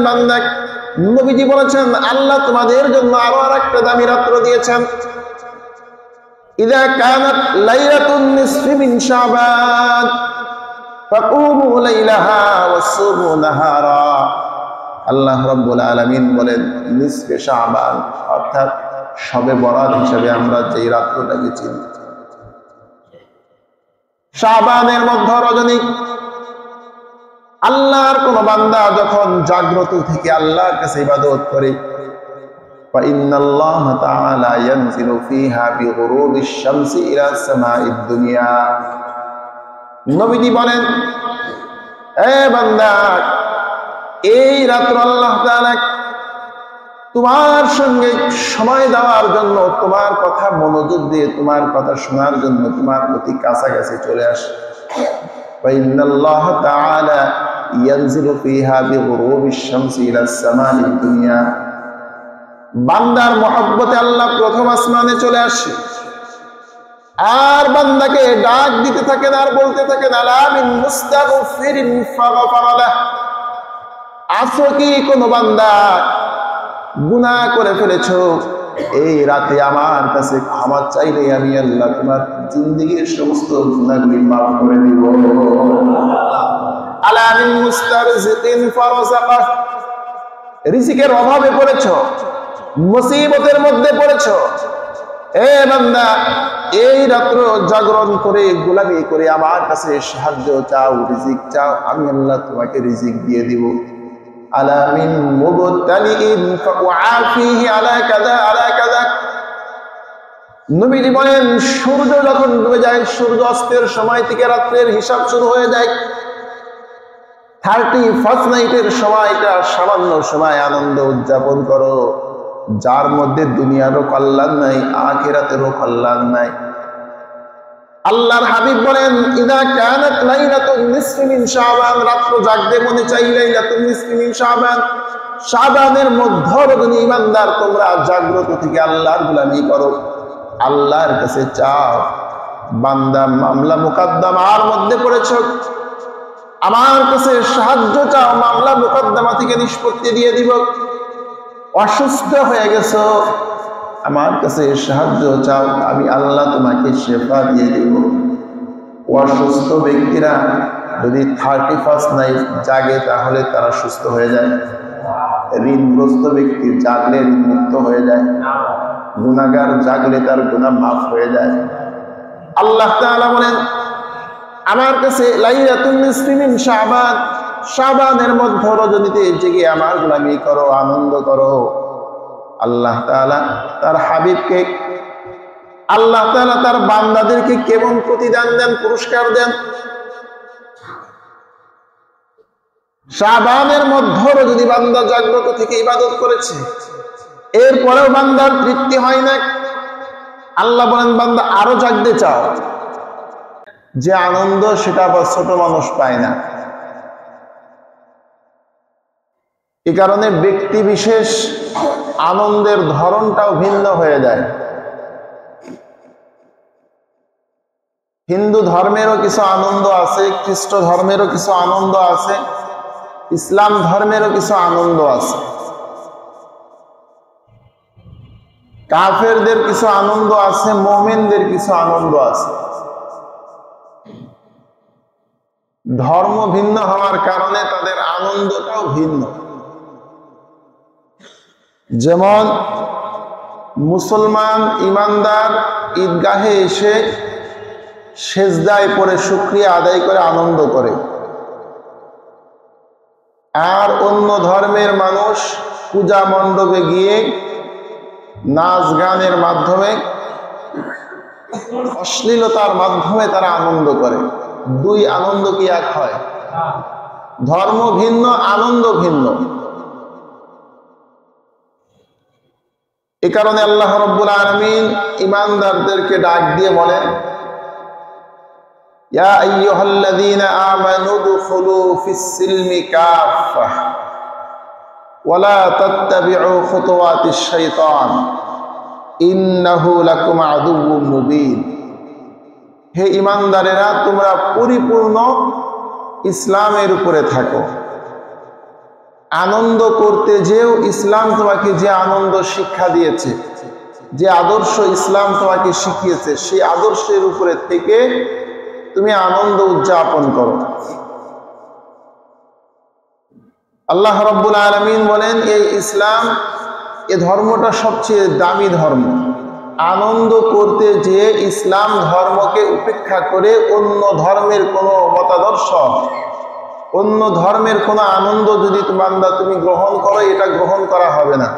বান্দা, নবীজি বলেছেন আল্লাহ তোমাদের জন্য আরো আরেকটা দামি রাত্র দিয়েছেন। ইযা কানাত লাইলাতুন নিসফি মিন শাবান ফাকুমু লাইলাহা ওয়াসুমু নাহারা। আল্লাহ রাব্বুল আলামিন বলেন নিসফে শাবান অর্থাৎ শবে বরাত হিসেবে আমরা যেই রাত্রটাকে চিনি, শাবানের মধ্য রজনী। আল্লাহর কোন বান্দা যখন জাগ্রত থেকে আল্লাহর কাছে ইবাদত করে, ফাইন্নাল্লাহ তাআলা ইয়ানজিলু ফিহা বিগুরুবিশ শামসি ইলা সামাঈদ দুনিয়া। নবীজি বলেন, এ বান্দা, এই রাত্র আল্লাহ তাআলা তোমার সঙ্গে সময় দেওয়ার জন্য, তোমার কথা মনোযোগ দিয়ে তোমার কথা শোনার জন্য তোমার প্রতি কাছাকাছি চলে আসে। ফাইন্নাল্লাহ তাআলা ইয়ানজিলু ফিহা বিগুরুবিশ শামসি ইলা সামাঈদ দুনিয়া। বান্দার মহব্বতে আল্লাহ প্রথম আসমানে চলে আসে আর বান্দাকে ডাক দিতে থাকেন আর বলতে থাকেন, আলা মিন মুস্তাগফিরিন ফাগফারা লাহু। আছো কি কোন বান্দা গুনাহ করে ফেলেছো, এই রাতে আমার কাছে ক্ষমা চাইলে আমি আল্লাহ তোমার জিন্দেগীর সমস্ত গুনাহগুলি মাফ করে দিব। আলা মিন মুস্তারজিকিন ফারাযাকা। রিজিকের অভাবে পড়েছো, মুসিবতের মধ্যে পড়েছো, এ বান্দা এই রাত্র জাগরণ করে গোলামি করে আমার কাছে সাহায্য চাও, রিজিক চাও, আমি আল্লাহ তোমাকে রিজিক দিয়ে দিব। আলা মিন মুবতালিইন ফাআফিহি আলা কাযা আলা কাযা। নবীজি বলেন সূর্য যখন ডুবে যায়, সূর্য অস্তের সময় থেকে রাত্রের হিসাব শুরু হয়ে যায়। 31st নাইটের সময়টা সামান্য সময় আনন্দ উদযাপন করো, যার মধ্যে দুনিয়ারও কল্যাণ নাই, আখিরাতেরও কল্যাণ নাই। আল্লাহর হাবিব বলেন, ইযা কানাত লাইলাতুন নিসফি মিন শাবান, রাত্র জাগতে মনে চাই লাইলাতুন নিসফি মিন শাবান, শাবানের মধ্য রজনী ঈমানদার তোমরা জাগ্রত থেকে আল্লাহর গোলামি করো, আল্লাহর কাছে চাও। বান্দা মামলা মুকদ্দমার মধ্যে পড়েছো, আমার কাছে সাহায্য চাও, মামলা মুকদ্দমা থেকে নিষ্পত্তি দিয়ে দিব। অসুস্থ হয়ে গেছো, আমার কাছে সাহায্য চাও, আমি আল্লাহ তোমাকে শেফা দিয়ে দিব। অসুস্থ ব্যক্তিরা যদি 31st নাইট জাগে তাহলে তারা সুস্থ হয়ে যায়। ঋণগ্রস্ত ব্যক্তি জাগলে ঋণ মুক্ত হয়ে যায়, গুনাহগার জাগলে তার গুনাহ মাফ হয়ে যায়। আল্লাহ তাআলা বলেন আমার কাছে লাইলাতুন নিসফি মিন শাবান, শাবানের মধ্য রজনীতে জেগে আমার গোলামি করো, আনন্দ করো। আল্লাহ তাআলা তার হাবিবকে, আল্লাহ তাআলা তার বান্দাদেরকে কেমন প্রতিদান দেন, পুরস্কার দেন। শাবানের মধ্য রজনী বান্দা জাগ্রত থেকে ইবাদত করেছে, এরপরেও বান্দার তৃপ্তি হয় না। আল্লাহ বলেন বান্দা আরো জাগতে চাও, যে আনন্দ সেটা আবার ছোট মানুষ পায় না। এ কারণে ব্যক্তি বিশেষ আনন্দের ধরনটাও ভিন্ন হয়ে যায়। হিন্দু ধর্মেরও কিছু আনন্দ আছে, খ্রিস্ট ধর্মেরও কিছু আনন্দ আছে, ইসলাম ধর্মেরও কিছু আনন্দ আছে, কাফেরদের কিছু আনন্দ আছে, মুমিনদের কিছু আনন্দ আছে। ধর্ম ভিন্ন হওয়ার কারণে তাদের আনন্দটাও ভিন্ন। যেমন মুসলমান ইমানদার ঈদগাহে এসে সেজদায় পড়ে শুকরিয়া আদায় করে আনন্দ করে, আর অন্য ধর্মের মানুষ পূজা মণ্ডপে গিয়ে নাচ গানের মাধ্যমে, অশ্লীলতার মাধ্যমে তারা আনন্দ করে। দুই আনন্দ কি এক হয়? ধর্ম ভিন্ন, আনন্দ ভিন্ন। এ কারণে আল্লাহ রাব্বুল আলামিন ঈমানদারদেরকে ডাক দিয়ে বলেন, ইয়া আইয়ুহাল্লাযীনা আমানু দুখুলু ফিস-সিলমি কাফাহ ওয়া লা তাত্তাবিউ খুতুওয়াতিশ শাইতান ইন্নাহু লাকুম আদুউম মুবিন। হে ঈমানদারেরা, তোমরা পরিপূর্ণ ইসলামের উপরে থাকো আনন্দ করতে যেও ইসলাম তোমাকে যে আনন্দ শিক্ষা দিয়েছে, যে আদর্শ ইসলাম তোমাকে শিখিয়েছে, সেই আদর্শের উপরে থেকে তুমি আনন্দ উদযাপন করো। আল্লাহ রাব্বুল আলামিন বলেন, এই ইসলাম, এ ধর্মটা সবচেয়ে দামি ধর্ম। আনন্দ করতে যে ইসলাম ধর্মকে উপেক্ষা করে অন্য ধর্মের কোনো মতাদর্শ, অন্য ধর্মের কোনো আনন্দ যদি বান্দা তুমি গ্রহণ করো, এটা গ্রহণ করা হবে না।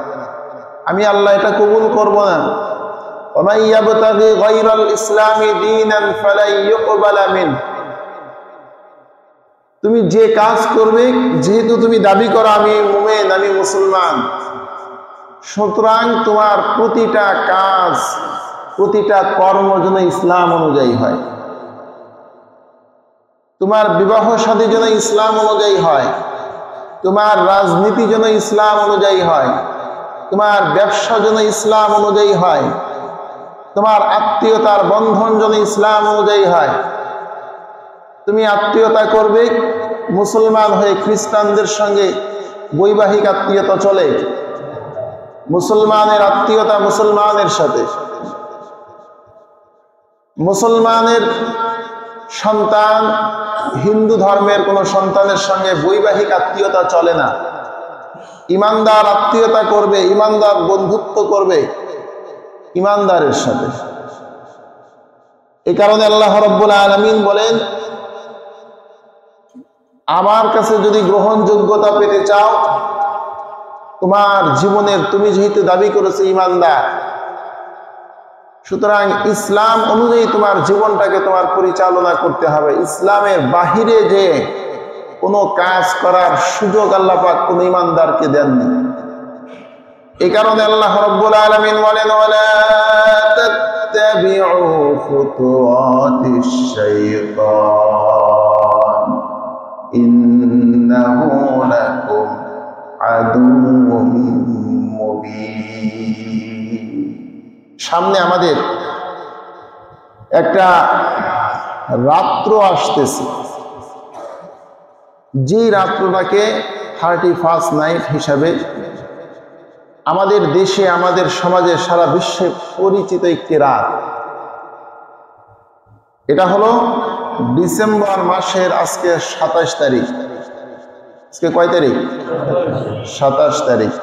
আমি আল্লাহ এটা কবুল করব না। ওয়ামান ইয়াবতাগি গায়রাল ইসলামি দীনান ফালাই ইউকবালা মিন। তুমি যে কাজ করবে, যেহেতু তুমি দাবি করো আমি মুমিন, আমি মুসলমান, সুতরাং তোমার প্রতিটা কাজ, প্রতিটা কর্ম যেন ইসলাম অনুযায়ী হয়। তোমার বিবাহ শাদী যেন ইসলাম অনুযায়ী হয়, তোমার রাজনীতি যেন ইসলাম অনুযায়ী হয়, তোমার ব্যবসা যেন ইসলাম অনুযায়ী হয়, তোমার আত্মীয়তার বন্ধন যেন ইসলাম অনুযায়ী হয়। তুমি আত্মীয়তা করবে, মুসলমান হয়ে খ্রিস্টানদের সঙ্গে বৈবাহিক আত্মীয়তা চলে, মুসলমানের আত্মীয়তা মুসলমানের সাথে। মুসলমানের সন্তান হিন্দু ধর্মের কোন সন্তানের সঙ্গে বৈবাহিক আত্মীয়তা চলে না। ইমানদার আত্মীয়তা করবে, ইমানদার বন্ধুত্ব করবে ইমানদারের সাথে। এই কারণে আল্লাহ রাব্বুল আলামিন বলেন, আমার কাছে যদি গ্রহণযোগ্যতা পেতে চাও, তোমার জীবনের, তুমি যেহেতু দাবি করেছো ইমানদার, সুতরাং ইসলাম অনুযায়ী তোমার জীবনটাকে তোমার পরিচালনা করতে হবে। ইসলামের বাহিরে যে কোনো কাজ করার সুযোগ আল্লাহ পাক কোন ইমানদারকে দেননি। এই কারণে আল্লাহ রাব্বুল আলামিন বলেন, ওয়ালা তাত্তাবিউ খুতুওয়াতিশ শাইতান ইন্নাহু লাকুম আদুউম মুবিন। সামনে আমাদের একটা রাত্র আসতেছে, যে রাত্রটাকে 31st নাইট হিসাবে আমাদের দেশে, আমাদের সমাজে, সারা বিশ্বে পরিচিত একটি রাত। এটা হলো ডিসেম্বর মাসের আজকে 27 তারিখ। আজকে কয় তারিখ? 27 তারিখ।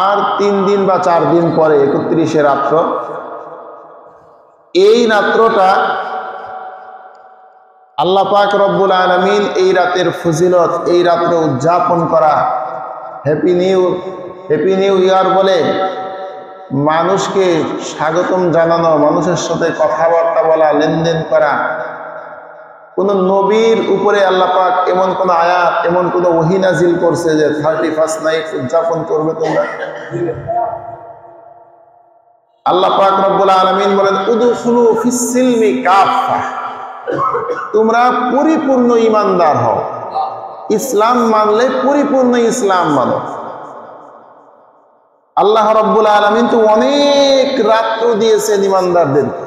আর 3 দিন বা 4 দিন পরে 31শে রাত্র। এই রাত্রটা আল্লাহ পাক রব্বুল আলামিন এই রাতের ফজিলত, এই রাত্র উদযাপন করা, হ্যাপি নিউ ইয়ার বলে মানুষকে স্বাগতম জানানো, মানুষের সাথে কথাবার্তা বলা, লেনদেন করা। কোন নবীর উপরে আল্লাহ পাক এমন কোন আয়াত, এমন কোন ওহী নাজিল করছে যে 31st নাইট উদযাপন করবে তোমরা? আল্লাহ পাক রব্বুল আলামিন বলেন, উদখুলু ফিস সিলমি কাফা। তোমরা পরিপূর্ণ ঈমানদার হও। ইসলাম মানলে পরিপূর্ণ ইসলাম মানো। আল্লাহ রাব্বুল আলামিন তো অনেক রাত্র দিয়েছেন ঈমানদারদেরকে।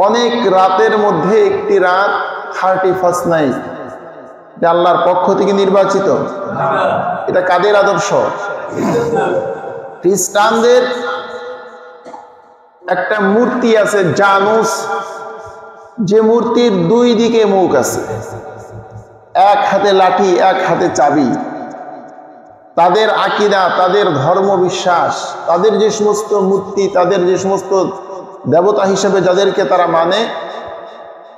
অনেক রাতের মধ্যে একটি রাত 31st নাইট, এটা আল্লাহর পক্ষ থেকে নির্বাচিত। এটা কাদের আদর্শ? খ্রিস্টানদের একটা মূর্তি আছে জানুস, যে মূর্তির 2 দিকে মুখ আছে, এক হাতে লাঠি, এক হাতে চাবি। তাদের আকীদা, তাদের ধর্ম বিশ্বাস, তাদের যে সমস্ত মূর্তি, তাদের যে সমস্ত দেবতা হিসেবে যাদেরকে তারা মানে,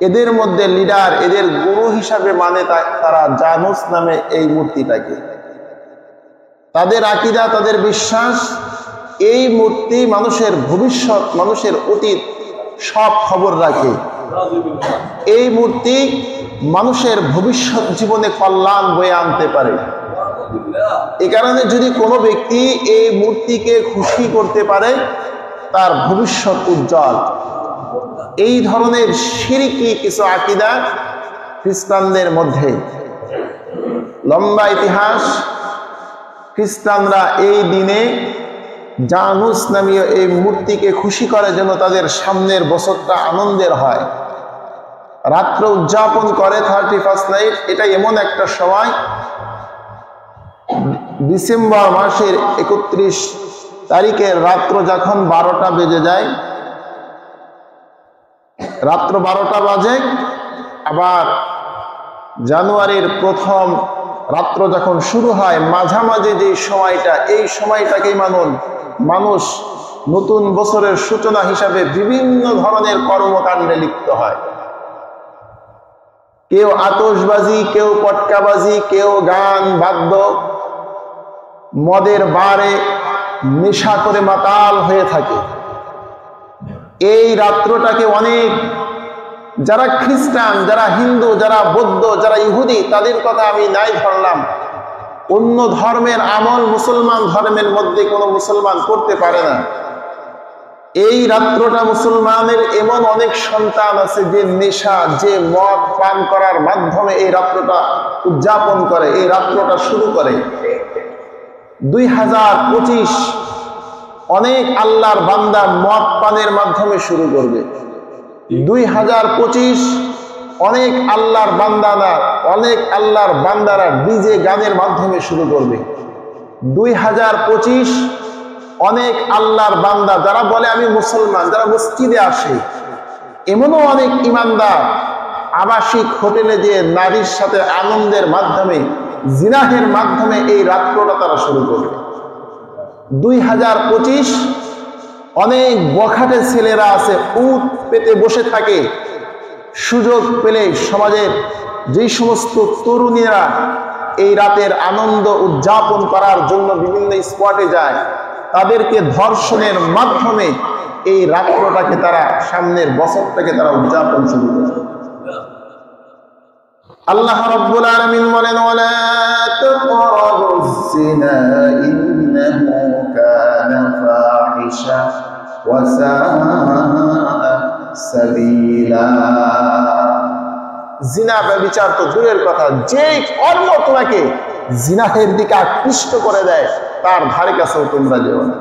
এদের মধ্যে লিডার, এদের গুরু হিসাবে মানে তারা জানুস নামে এই মূর্তিটাকে। তাদের আকীদা, তাদের বিশ্বাস, এই মূর্তি মানুষের ভবিষ্যৎ, মানুষের অতীত সব খবর রাখে। এই মূর্তি মানুষের ভবিষ্যৎ জীবনে কল্যাণ বয়ে আনতে পারে। এই কারণে যদি কোনো ব্যক্তি এই মূর্তিকে খুশি করতে পারে, তার ভবিষ্যৎ উজ্জ্বল। এই ধরনের শিরকি কিছু আকীদা খ্রিস্টানদের মধ্যে। লম্বা ইতিহাস। খ্রিস্টানরা এই দিনে জানুস নামীয় এই মূর্তিকে খুশি করে যেন তাদের সামনের বছরটা আনন্দের হয়। রাত্র উদযাপন করে 31st নাইট। এটা এমন একটা সময়, ডিসেম্বর মাসের 31 তারিখের রাত্র যখন 12টা বেজে যায়, রাত্র 12টা বাজে, আবার জানুয়ারির প্রথম রাত্র যখন শুরু হয়, মাঝামাঝি যে সময়টা, এই সময়টাকেই মানুষ নতুন বছরের সূচনা হিসাবে বিভিন্ন ধরনের কর্মকাণ্ডে লিপ্ত হয়। কেউ আতশবাজি, কেউ পটকাবাজি, কেউ গান বাদ্য, মদের বারে নেশা করে মাতাল হয়ে থাকে। এই রাত্রটাকে অনেক, যারা খ্রিস্টান, যারা হিন্দু, যারা বৌদ্ধ, যারা ইহুদি, তাদের কথা আমি নাই ধরলাম, অন্য ধর্মের আমল মুসলমান ধর্মের মধ্যে কোনো মুসলমান করতে পারে না। এই রাত্রটা মুসলমানের এমন অনেক সন্তান আছে যে নেশা, যে মদ পান করার মাধ্যমে এই রাত্রটা উদযাপন করে, এই রাত্রটা শুরু করে। 2025 অনেক আল্লাহর বান্দা মদ পানের মাধ্যমে শুরু করবে। 2025 অনেক আল্লাহর বান্দারা ডিজে গানের মাধ্যমে শুরু করবে। 2025 অনেক আল্লাহর বান্দা যারা বলে আমি মুসলমান, যারা মসজিদে আসে, এমনও অনেক ইমানদার আবাসিক হোটেলে যে নারীর সাথে আনন্দের মাধ্যমে, জিনাহের মাধ্যমে এই রাত্রটা তারা শুরু করবে। 2025 অনেক বখাটে ছেলেরা আছে, উট পেতে বসে থাকে, সুযোগ পেলে সমাজের যেই সমস্ত তরুণীরা এই রাতের আনন্দ উদযাপন করার জন্য বিভিন্ন স্পটে যায়, তাদেরকে ধর্ষণের মাধ্যমে এই রাত্রটাকে তারা, সামনের বছরটাকে তারা উদযাপন শুরু করে। আল্লাহ রাব্বুল আলামিন বলেন, ওয়ালা তাকরাবুজ জিনা ইন্নাহু কানা ফাহিশা ওয়া সাআ সাবিলা। জিনা ব্যভিচার তো দূরের কথা, যে কর্ম তোমাকে জিনাহের দিকে আকৃষ্ট করে দেয়, তার ধারে কাছেও তোমরা যেও না।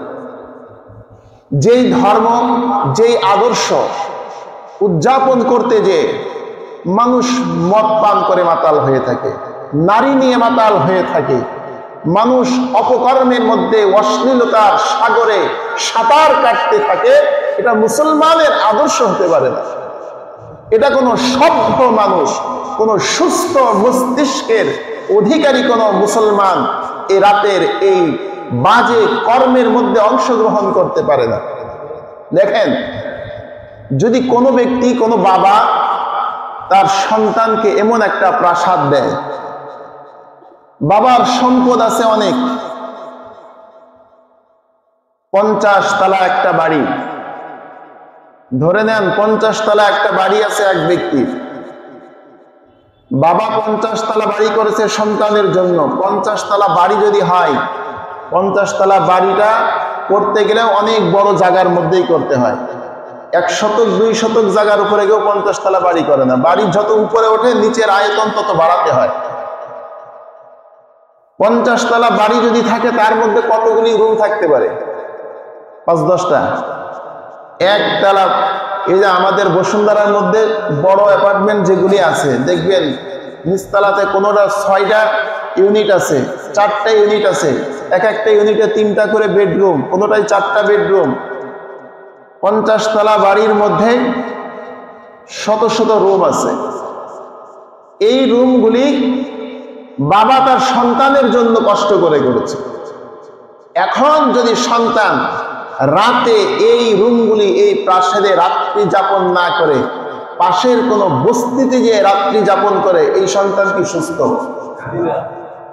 যেই ধর্ম, যেই আদর্শ উদযাপন করতে যে মানুষ মদ পান করে মাতাল হয়ে থাকে, নারী নিয়ে মাতাল হয়ে থাকে, মানুষ অপকর্মের মধ্যে অশ্লীলতার সাগরে সাঁতার কাটতে থাকে, এটা মুসলমানের আদর্শ হতে পারে না। এটা কোনো সভ্য মানুষ, কোনো সুস্থ মস্তিষ্কের অধিকারী কোনো মুসলমান এ রাতের এই বাজে কর্মের মধ্যে অংশগ্রহণ করতে পারে না। দেখেন, যদি কোনো ব্যক্তি, কোনো বাবা তার সন্তানকে এমন একটা প্রাসাদ দেয়, বাবার সম্পদ আছে অনেক, 50 তলা একটা বাড়ি, ধরে নেন 50 তলা একটা বাড়ি আছে এক ব্যক্তির, বাবা 50 তলা বাড়ি করেছে সন্তানের জন্য। 50 তলা বাড়ি যদি হয়, 50 তলা বাড়িটা করতে গেলে অনেক বড় জায়গার মধ্যেই করতে হয়। 1 শতক 2 শতক জায়গার উপরে কেউ 50 তলা বাড়ি করে না। বাড়ি যত উপরে ওঠে, নিচের আয়তন তত বাড়াতে হয়। 50 তলা বাড়ি যদি থাকে, তার মধ্যে কতগুলি রুম থাকতে পারে? 5-10টা। একতলা, এই যে আমাদের বসুন্ধরার মধ্যে বড় অ্যাপার্টমেন্ট যেগুলি আছে, দেখবেন নিচতলাতে কোনোটা 6টা ইউনিট আছে, 4টা ইউনিট আছে, এক একটা ইউনিটে 3টা করে বেডরুম, কোনোটাই 4টা বেডরুম। 50 তলা বাড়ির মধ্যে শত শত রুম আছে। এই রুমগুলি বাবা তার সন্তানের জন্য কষ্ট করে করেছে। এখন যদি সন্তান রাতে এই রুমগুলি, এই প্রাসাদে রাত্রি যাপন না করে পাশের কোনো বস্তিতে যে রাত্রি যাপন করে, এই সন্তান কি সুস্থ?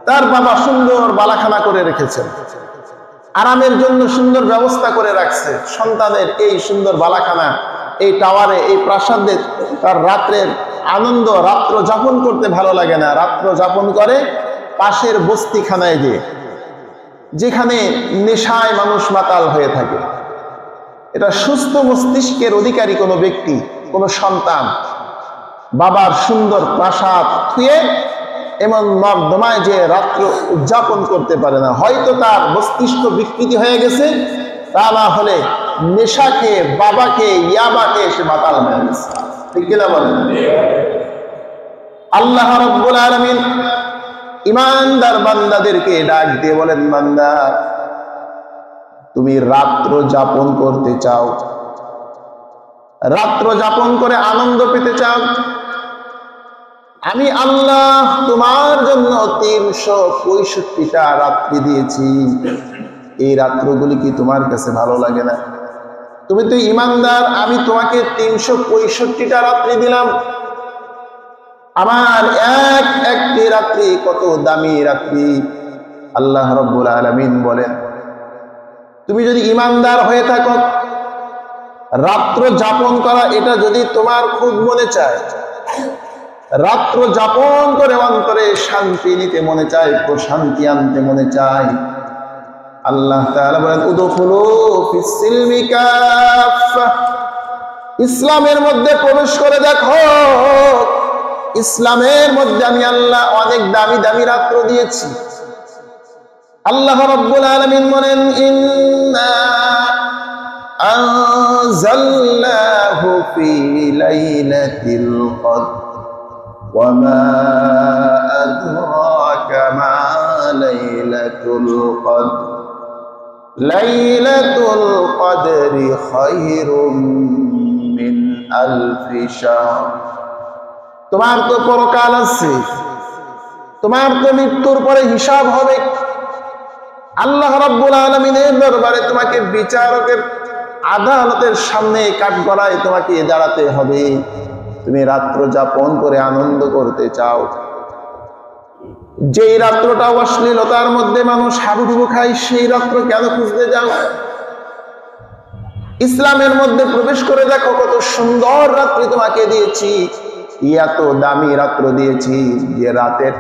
তার বাবা সুন্দর বালাখানা করে রেখেছেন, আরামের জন্য সুন্দর ব্যবস্থা করে রাখছে, সন্তানের এই সুন্দর বালাখানা, এই টাওয়ারে, এই প্রাসাদে তার রাত্রের আনন্দ, রাত্র যাপন করতে ভালো লাগে না, রাত্র যাপন করে পাশের বস্তিখানায় গিয়ে, যেখানে নেশায় মানুষ মাতাল হয়ে থাকে। এটা সুস্থ মস্তিষ্কের অধিকারী কোনো ব্যক্তি, কোনো সন্তান বাবার সুন্দর প্রাসাদ থুয়ে এমন নর্দমায় যে রাত্র উদযাপন করতে পারে না। হয়তো তার মস্তিষ্ক বিকৃতি হয়ে গেছে, তা না হলে নেশাকে, বাবাকে, ইয়াবাকে সে মাতাল হয়ে গেছে। ঠিক কিনা বলেন? আল্লাহ রাব্বুল আলামিন ইমানদার বান্দাদেরকে ডাক দিয়ে বলেন, বান্দা তুমি রাত্র যাপন করতে চাও, রাত্র যাপন করে আনন্দ পেতে চাও, আমি আল্লাহ তোমার জন্য 365টা রাত্রি দিয়েছি। এই রাত্রগুলি কি তোমার কাছে ভালো লাগে না? তুমি তো ইমানদার, আমি তোমাকে 365টা রাত্রি দিলাম। আমার একটি রাত্রি কত দামি রাত্রি। আল্লাহ রাব্বুল আলামিন বলেন, তুমি যদি ইমানদার হয়ে থাকো, রাত্র যাপন করা এটা যদি তোমার খুব মনে চায়, রাত্র যাপন করে অন্তরে শান্তি নিতে মনে চায়, প্রশান্তি আনতে মনে চায়, আল্লাহ তাআলা বলেন উদখুলু ফিস সিলমি কাফা, ইসলামের মধ্যে প্রবেশ করে দেখো। ইসলামের মধ্যে আমি আল্লাহ অনেক দামি দামি রাত্র দিয়েছি। আল্লাহ রাব্বুল আলামিন বলেন, ইন্না আনজালনাহু ফি লাইলাতিল কদর ওয়া মা আদরাকা মা লাইলাতুল কদর লাইলাতুল কদরি খায়রুম মিন আলফি শাহর। তোমার তো পরকাল আছে, তোমার তো মৃত্যুর পরে হিসাব হবে। আল্লাহ রাব্বুল আলামিনের দরবারে তোমাকে বিচারকের আদালতের সামনে কাঠগড়ায় তোমাকে দাঁড়াতে হবে। তুমি রাত্র যাপন করে আনন্দ করতে চাও, যেই রাত্রটা অশ্লীলতার মধ্যে মানুষ হাবুডুবু খায়, সেই রাত্র কেন খুঁজতে যাও? ইসলামের মধ্যে প্রবেশ করে দেখো কত সুন্দর রাত্রি তোমাকে দিয়েছি, এত দামি রাত্র দিয়েছি, যে রাতের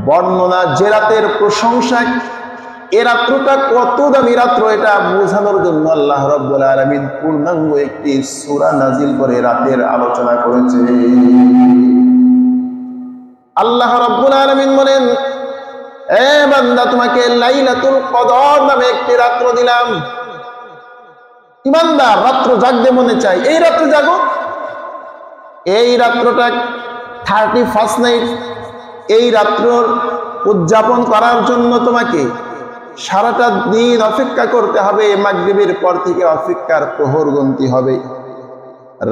বর্ণনা, যে রাতের প্রশংসা, এ রাত্রটা কত দামি রাত্র এটা বোঝানোর জন্য আল্লাহ রাব্বুল আলামিন পূর্ণাঙ্গ একটি সূরা নাজিল করে রাতের আলোচনা করেছে। আল্লাহ রাব্বুল আলামিন বলেন, এ বান্দা তোমাকে লাইলাতুল কদর নামে একটি রাত্র দিলাম। ইমানদার, রাত্র জাগতে মনে চাই, এই রাত্রে জাগো। এই রাত্রটা 31st নাইট, এই রাত্র উদযাপন করার জন্য তোমাকে সারাটা দিন অপেক্ষা করতে হবে। মাগরিবের পর থেকে অপেক্ষার প্রহর গুনতি হবে।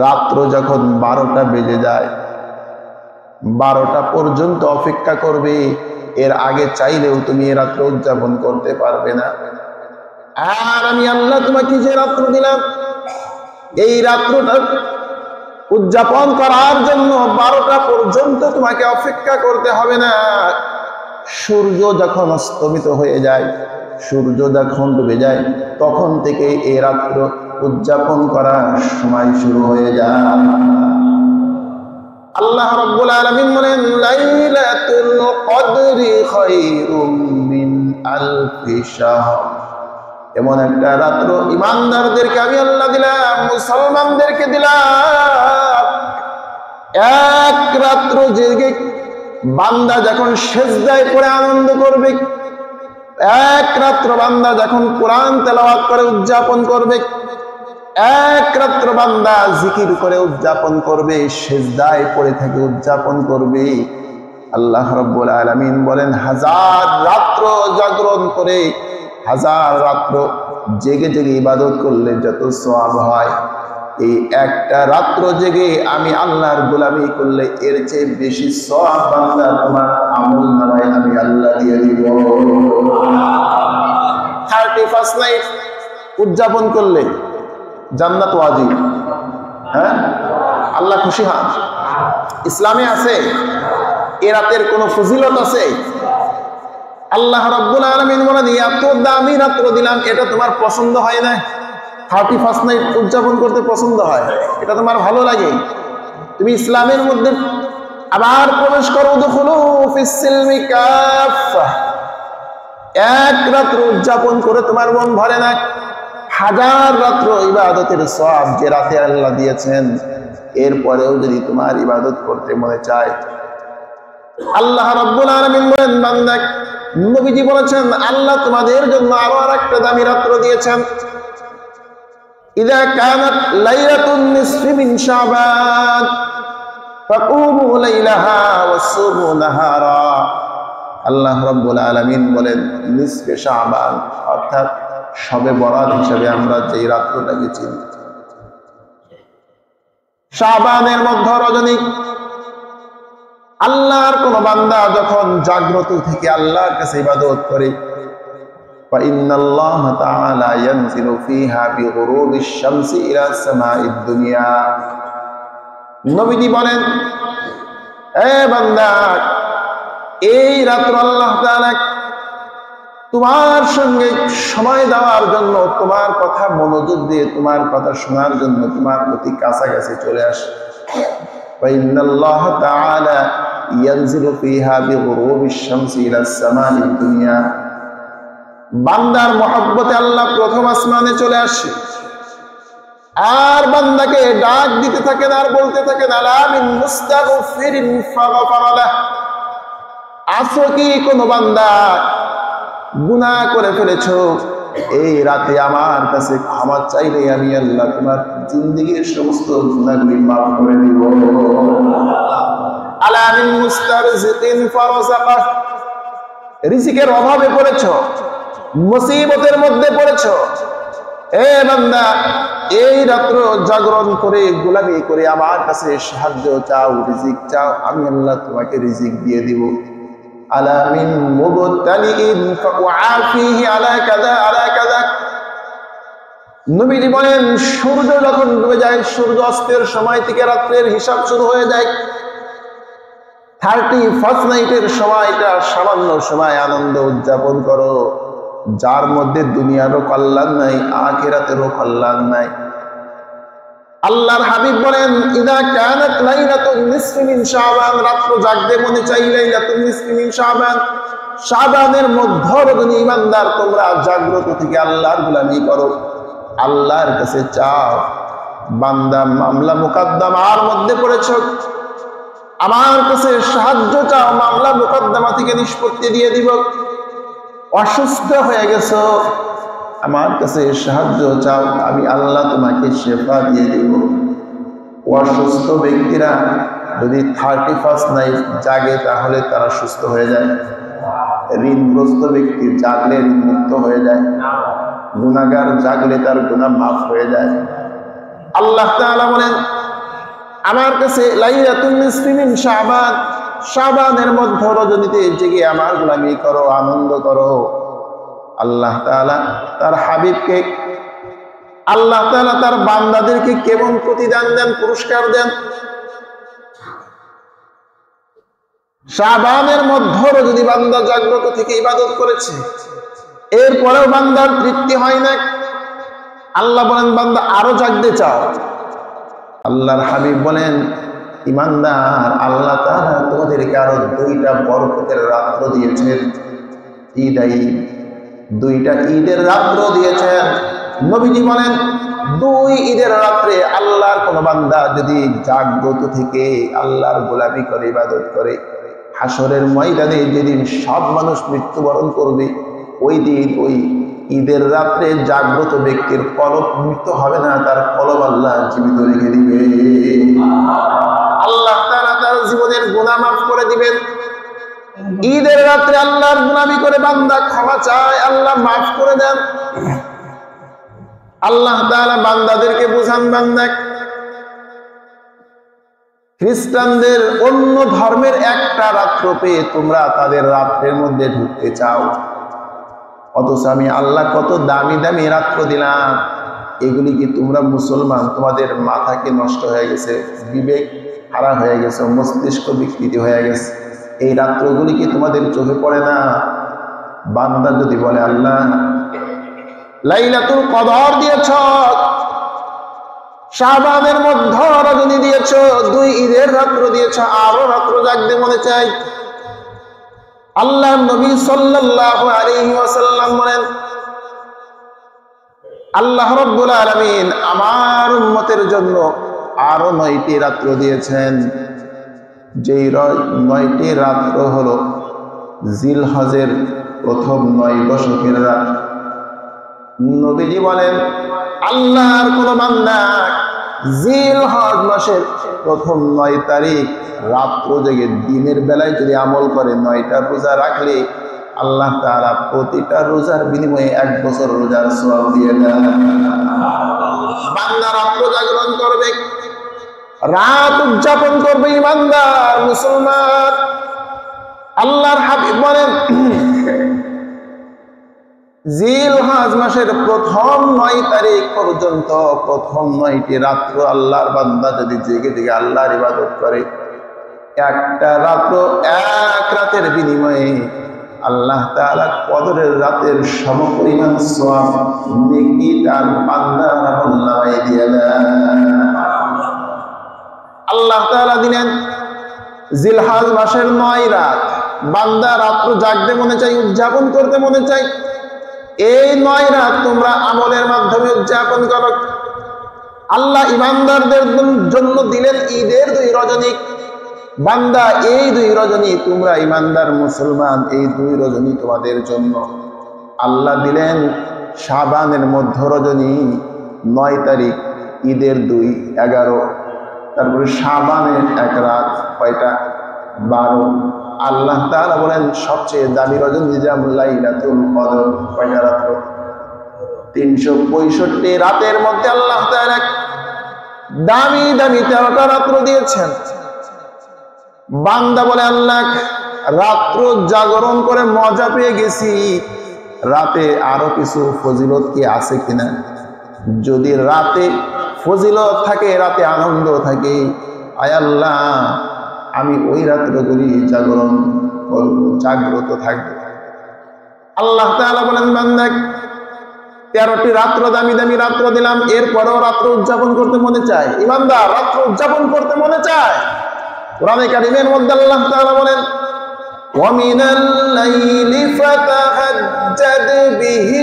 রাত্র যখন 12টা বেজে যায়, 12টা পর্যন্ত অপেক্ষা করবে। এর আগে চাইলেও তুমি এ রাত্র উদযাপন করতে পারবে না। আর আমি আল্লাহ তোমাকে যে রাত্র দিলাম, এই রাত্রটা উদযাপন করার জন্য 12টা পর্যন্ত তোমাকে অপেক্ষা করতে হবে না। সূর্য যখন অস্তমিত হয়ে যায়, সূর্য যখন ডুবে যায়, তখন থেকে এই রাত্র উদযাপন করার সময় শুরু হয়ে যায়। আল্লাহ রাব্বুল আলামিন বলেন, লাইলাতুল কদরি খায়রুম মিন আলফি শাহর। এমন একটা রাত্র ইমানদারদেরকে আমি আল্লাহ দিলাম, মুসলমানদেরকে দিলাম। এক রাত্র জেগে বান্দা যখন সেজদায় পড়ে আনন্দ করবে, এক রাত্র বান্দা যখন কোরআন তেলাওয়াত করে উদযাপন করবে, এক রাত্র বান্দা জিকির করে উদযাপন করবে, সেজদায় পড়ে থেকে উদযাপন করবে। আল্লাহ রাব্বুল আলামিন বলেন, 1000 রাত্র জাগরণ করে, 1000 রাত্র জেগে জেগে ইবাদত করলে যত সওয়াব হয়, এই একটা রাত্র জেগে আমি আল্লাহর গোলামি করলে এর চেয়ে বেশি সওয়াব বান্দা তোমার আমল নামায় আমি আল্লাহ দিয়ে দিব। 31st নাইট উদযাপন করলে জান্নাত ওয়াজিব। হ্যাঁ, আল্লাহ খুশি হন। ইসলামে আছে এ রাতের কোন ফজিলত আছে? আল্লাহ রাব্বুল আলামিন বলেন, এত দামি রাত্র দিলাম, এটা তোমার পছন্দ হয় না? 31st নাইট উদযাপন করতে পছন্দ হয়, এটা তোমার ভালো লাগে? তুমি ইসলামের মধ্যে আবার প্রবেশ করো, উদখুলু ফিস সিলমি কাফা। এক রাত্র উদযাপন করে তোমার মন ভরে না, 1000 রাত্র ইবাদতের সওয়াব যে রাতে আল্লাহ দিয়েছেন, এরপরেও যদি তোমার ইবাদত করতে মনে চায়, আল্লাহ রাব্বুল আলামিন বলেন, বান্দা, নবীজি বলেছেন আল্লাহ তোমাদের জন্য আরো আরেকটা দামি রাত্র দিয়েছেন। ইযা কানাত লাইলাতুন নিসফি মিন শাবান, ফাকুমু লাইলাহা ওয়াসুমু নাহারা। আল্লাহ রাব্বুল আলামিন বলেন নিসফে শাবান অর্থাৎ শবে বরাত হিসেবে আমরা যেই রাত্রটাকে চিনি, শাবানের মধ্য রজনী আল্লাহর কোন বান্দা যখন জাগ্রত থেকে আল্লাহর কাছে ইবাদত করে, ফাইন্নাল্লাহ তাআলা ইয়ানজিলু ফিহা বিগুরুবিশ শামসি ইলা সামাঈদ দুনিয়া। নবীজি বলেন, এ বান্দা, এই রাত্র আল্লাহ তাআলা তোমার সঙ্গে সময় দেওয়ার জন্য, তোমার কথা মনোযোগ দিয়ে তোমার কথা শোনার জন্য তোমার প্রতি কাছাকাছি চলে আসে। ফাইন্নাল্লাহ তাআলা ইয়ানজিলু ফিহা বিগুরুবিশ শামসি ইলা সামাঈদ দুনিয়া। বান্দার মহব্বতে আল্লাহ প্রথম আসমানে চলে আসে আর বান্দাকে ডাক দিতে থাকেন আর বলতে থাকেন, আলা মিন মুস্তাগফিরিন ফাগফারা লাহ। আছো কি কোনো বান্দা গুনাহ করে ফেলেছো, এই রাতে আমার কাছে ক্ষমা চাইলে আমি আল্লাহ তোমার জিন্দেগীর সমস্ত গুনাহগুলি মাফ করে দিব। আলা মিন মুস্তারজিকিন ফারাযাকাহ। রিজিকের অভাবে পড়েছো, মুসিবতের মধ্যে পড়েছো, এ বান্দা এই রাত্র জাগরণ করে গোলামি করে আমার কাছে সাহায্য চাও, রিজিক চাও, আমি আল্লাহ তোমাকে রিজিক দিয়ে দিব। আলা মিন মুবতালিইন ফাউআফিহি আলা কাযা আলা কাযা। নবীজি বলেন সূর্য যখন ডুবে যায়, সূর্য অস্তের সময় থেকে রাত্রের হিসাব শুরু হয়ে যায়। 31st নাইটের সময়টা সামান্য সময় আনন্দ উদযাপন করো, যার মধ্যে দুনিয়ারও কল্যাণ নাই, আখিরাতেরও কল্যাণ নাই। আল্লাহর হাবিব বলেন, ইদা কানাত লাইলাতুন নিসফি মিন শাবান, রাত্র জাগতে মনে চাই লাইলাতুন নিসফি মিন শাবান, শাবানের মধ্য রজনী ইমানদার তোমরা জাগ্রত থেকে আল্লাহর গোলামি করো, আল্লাহর কাছে চাও। বান্দা মামলা মুকদ্দমার মধ্যে পড়েছো, আমার কাছে সাহায্য চাও, মামলা মুকদ্দমা থেকে নিষ্পত্তি দিয়ে দিব। অসুস্থ হয়ে গেছো, আমার কাছে সাহায্য চাও, আমি আল্লাহ তোমাকে শেফা দিয়ে দিব। অসুস্থ ব্যক্তিরা যদি 31st নাইট জাগে তাহলে তারা সুস্থ হয়ে যায়। ঋণগ্রস্ত ব্যক্তি জাগলে ঋণ মুক্ত হয়ে যায়, গুনাহগার জাগলে তার গুনাহ মাফ হয়ে যায়। আল্লাহ তাআলা বলেন, আমার কাছে লাইলাতুন নিসফি মিন শাবান, শাবানের মধ্য রজনীতে জেগে আমার গোলামি করো, আনন্দ করো। আল্লাহ তাআলা তার হাবিবকে, আল্লাহ তাআলা তার বান্দাদেরকে কেমন প্রতিদান দেন, পুরস্কার দেন। শাবানের মধ্য রজনী বান্দা জাগ্রত থেকে ইবাদত করেছে, এরপরেও বান্দার তৃপ্তি হয় না। আল্লাহ বলেন, বান্দা আরো জাগতে চাও। আল্লাহর হাবিব বলেন, ইমানদার, আল্লাহ তাআলা তোমাদেরকে আরো 2টা বরকতের রাত্র দিয়েছেন। দুইটা ঈদের রাত্র দিয়েছেন। নবীজি বলেন, 2 ঈদের রাত্রে আল্লাহর কোন বান্দা যদি জাগ্রত থেকে আল্লাহর গোলামি করে ইবাদত করে, হাসরের ময়দানে যেদিন সব মানুষ মৃত্যুবরণ করবে, ওই দিন ওই ঈদের রাত্রে জাগ্রত ব্যক্তির কলব মৃত্যু হবে না, তার কলব আল্লাহ জীবিত রেখে দিবে। আল্লাহ তাআলা তার জীবনের গুনাহ মাফ করে দিবেন। ঈদের রাত্রে আল্লাহর গোলামি করে বান্দা ক্ষমা চায়, আল্লাহ মাফ করে দেন। আল্লাহ তাআলা বান্দাদেরকে বুঝান, বান্দা খ্রিস্টানদের অন্য ধর্মের একটা রাত্র পেয়ে তোমরা তাদের রাত্রের মধ্যে ঢুকতে চাও, অথচ আমি আল্লাহ কত দামি দামি রাত্র দিলাম। এগুলি কি তোমরা মুসলমান, তোমাদের মাথা কি নষ্ট হয়ে গেছে, বিবেক হারা হয়ে গেছে, মস্তিষ্ক বিকৃতি হয়ে গেছে? এই রাত্রগুলি কি তোমাদের চোখে পড়ে না? বান্দা যদি বলে, আল্লাহ লাইলাতুল কদর দিয়েছ, শাবানের মধ্য রজনী দিয়েছ, 2 ঈদের রাত্র দিয়েছ, আরো রাত্র জাগতে মনে চাই। আল্লাহ নবী সাল্লাল্লাহু আলাইহি ওয়াসাল্লাম বলেন, আল্লাহ রাব্বুল আলামিন আমার উম্মতের জন্য আরো 9টি রাত্র দিয়েছেন। যেই 9টি রাত্র হলো জিলহজের প্রথম 9 দশকের রাত। নবীজি বলেন, আল্লাহর কোন বান্দা জিলহজ মাসের প্রথম 9 তারিখ রাত্র জেগে দিনের বেলায় যদি আমল করে 9টা রোজা রাখলে আল্লাহ তাআলা প্রতিটা রোজার বিনিময়ে 1 বছর রোজার সওয়াব দিয়ে দেন। বান্দা রাত্র জাগরণ করবে, রাত উদযাপন করবে, ইমানদার মুসলমান। আল্লাহর হাবিব বলেন জিলহজ মাসের প্রথম 9 তারিখ পর্যন্ত প্রথম 9টি রাত্র আল্লাহর বান্দা যদি জেগে জেগে আল্লাহর ইবাদত করে, একটা রাত্র এক রাতের বিনিময়ে আল্লাহ তাআলা কদরের রাতের সমপরিমাণ সওয়াব নেকি তার বান্দার আমলনামায় দিয়ে দেন। আল্লাহ তাআলা দিলেন জিলহজ মাসের 9 রাত, বান্দা রাত্র জাগতে মনে চাই, উদযাপন করতে মনে চাই, এই 9 রাত তোমরা আমলের মাধ্যমে উদযাপন করো। আল্লাহ ইমানদারদের জন্য দিলেন ঈদের 2 রজনী। বান্দা এই 2 রজনী তোমরা ইমানদার মুসলমান, এই 2 রজনী তোমাদের জন্য। আল্লাহ দিলেন শাবানের মধ্য রজনী 9 তারিখ, ঈদের 2 11, তারপরে শাবানের 1 রাত, কয়টা? 12। আল্লাহ তাআলা বলেন সবচেয়ে দামি রজনী যেমন লাইলাতুল কদর, কয়টা রাত? 365 রাতের মধ্যে আল্লাহ তাআলা দামি দামি 13টা রাত্র দিয়েছেন। বান্দা বলে আল্লাহ রাত্র জাগরণ করে মজা পেয়ে গেছি, রাতে আরো কিছু ফজিলত কি আছে কিনা? যদি রাতে ফজিলত থাকে, রাতে আনন্দ থাকে, আয় আল্লাহ আমি ওই রাত্রগুলি জাগরণ করব, জাগ্রত থাকবো। আল্লাহ তাআলা বলেন বান্দা 13টি রাত্র দামি দামি রাত্র দিলাম, এরপরেও রাত্র উদযাপন করতে মনে চায়, ইমানদার রাত্র উদযাপন করতে মনে চায়। কোরআনে কারীমের মধ্যে আল্লাহ তাআলা বলেন ওয়ামিনাল লাইলি ফাতাহাজ্জাদ বিহি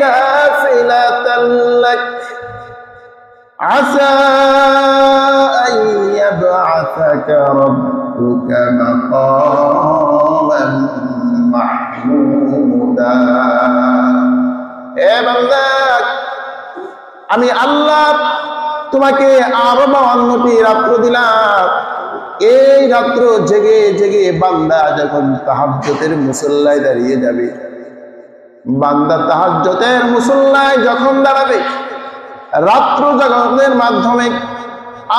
নাফিলাতাল লাক আসা আন ইয়াবআসাকা রাব্বুকা মাকামান মাহমুদা। এ বান্দা আমি আল্লাহ তোমাকে আরো 52টি রাত্র দিলাম। এই রাত্র জেগে জেগে বান্দা যখন তাহাজ্জুদের মুসল্লায় দাঁড়িয়ে যাবে, বান্দা তাহাজ্জুদের মুসল্লায় যখন দাঁড়াবে রাত্র জাগরণের মাধ্যমে,